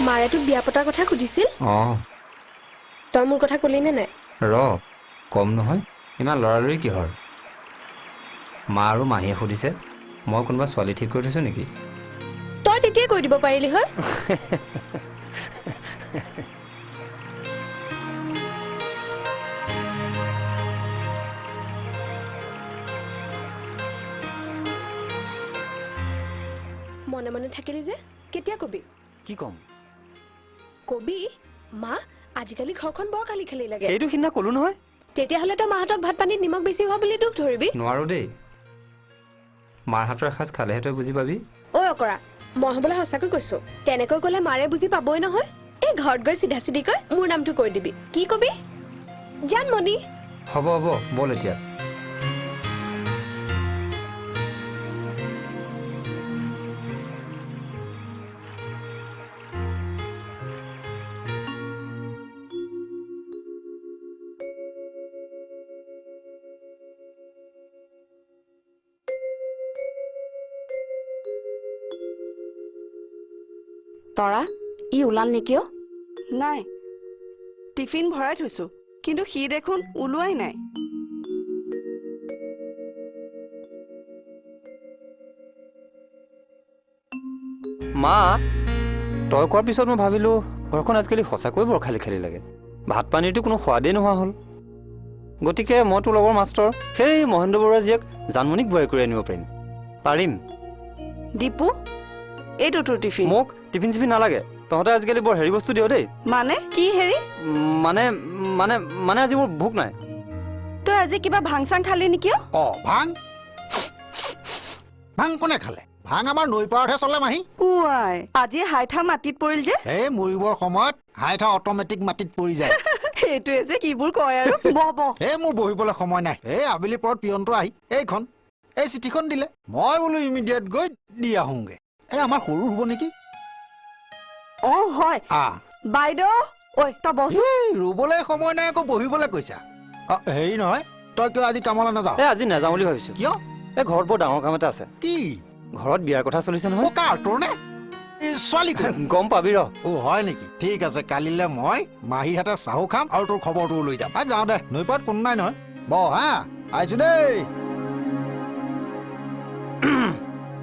মাৰে তোক বিয়া পতাৰ কথা সুধিছিল তই মোৰ কথা কলি নে নাই কম নহয় ইমান লৰালৰি কিহৰ মা আৰু মাহীয়ে সুধিছে মই কোনোবা ছোৱালী ঠিক কৰি থৈছো নেকি তই তেতিয়াই কৈ দিব পাৰিলি হয় মনে মনে থাকিলি যে কেতিয়া কবি কি কম কবি মা আজিকালি ঘৰখন বৰ খালি খালি লাগে এইটো সিদিনা কলো নহয় তেতিয়াহ'লে তই মাহঁতক ভাত পানীত নিমখ বেছি হোৱা বুলি দুখ ধৰিবি নোৱাৰো দেই মাৰ হাতৰ এসাঁজ খালেহে তই বুজি পাবি ঐ অকৰা মই হ'বলৈ সঁচাকৈ কৈছো তেনেকৈ ক'লে মাৰে বুজি পাবই নহয় এই ঘৰত গৈ চিধা চিধিকৈ মোৰ নামটো কৈ দিবি কি কবি জানমণি হ'ব হ'ব বল এতিয়া তৰা ই ওলাল নেকি নাই টিফিন ভৰাই থৈছো কিন্তু সি দেখোন ওলোৱাই নাই মা তই কোৱাৰ পিছত মই ভাবিলো ঘৰখন আজিকালি সঁচাকৈ বৰ খালি খালি লাগে ভাত পানীৰটো কোনো সোৱাদেই নোহোৱা হ'ল গতিকে মই তোৰ লগৰ মাষ্টৰ সেই মহেন্দ্ৰ বৰুৱা জীয়েক জানমণিক বোৱাৰী কৰি আনিব পাৰিম দীপু এইটো তোৰ টিফিন মোক টিফিন চিফিন নালাগে তহঁতে আজিকালি বৰ হেৰি বস্তু দিয় দেই মানে কি হেৰি মানে মানে মানে আজি মোৰ ভোক নাই তই আজি কিবা ভাং চাং খালি নেকি ভাং ভাং কোনে খালে ভাং আমাৰ নৈ পাৰতহে চলে মাহী উৱাই আজি হাইঠা মাটিত পৰিল যে এই মৰিবৰ সময়ত হাইঠা অট'মেটিক মাটিত পৰি যায় সেইটোৱে যে কিবোৰ কয় আৰু বহ এই মোৰ বহিবলৈ সময় নাই এই আবেলি পৰত পিয়নটো আহি এইখন এই চিঠিখন দিলে মই বোলো ইমিডিয়েট গৈ দি আহোঁগে এই আমাৰ সৰু হ'ব নেকি হয় বাইদেউ ঐ তই বহ ৰুবলৈ সময় নাই আকৌ বহিবলৈ কৈছা হেৰি নহয় তই কিয় আজি কামলৈ নাযাৱ এই আজি নাযাওঁ বুলি ভাবিছো কিয় এই ঘৰত বৰ ডাঙৰ কাম এটা আছে কি ঘৰত বিয়াৰ কথা চলিছে নহয় কাৰ তোৰ নে ছোৱালী গম পাবি হয় নেকি ঠিক আছে কালিলৈ মই মাহীৰ হাতে চাহু খাম আৰু তোৰ খবৰটো লৈ যাম যাওঁ দে নৈ পাৰত কোনো নাই নহয় বহ হা আহিছো দেই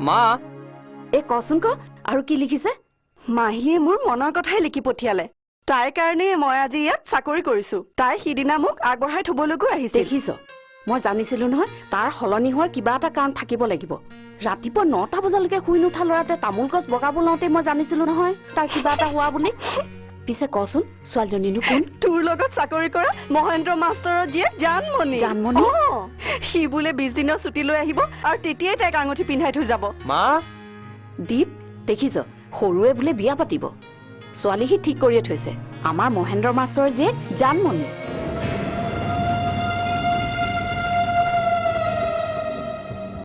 মা এই কচোন ক আৰু কি লিখিছে মাহীয়ে মোৰ মনৰ কথাই লিখি পঠিয়ালে তাইৰ কাৰণে মই আজি ইয়াত চাকৰি কৰিছো তাই সিদিনা মোক আগবঢ়াই থবলৈকো আহিছে দেখিছ মই জানিছিলো নহয় তাৰ সলনি হোৱাৰ কিবা এটা কাৰণ থাকিব লাগিব ৰাতিপুৱা 9টা বজালৈকে শুই নুঠা ল'ৰাটোৱে তামোল গছ বগাব লওঁতে মই জানিছিলো নহয় তাৰ কিবা এটা হোৱা বুলি পিছে কচোন ছোৱালীজনীনো কোন তোৰ লগত চাকৰি কৰা মহেন্দ্ৰ মাষ্টৰৰ জীয়েক জানমণি সি বোলে 20 দিনৰ ছুটী লৈ আহিব আৰু তেতিয়াই তাইক আঙুঠি পিন্ধাই থৈ যাব মা দীপ দেখিছ সৰুৱে বোলে বিয়া পাতিব ছোৱালী সি ঠিক কৰিয়ে থৈছে আমাৰ মহেন্দ্ৰ মাষ্টৰৰ জীয়েক জানমণি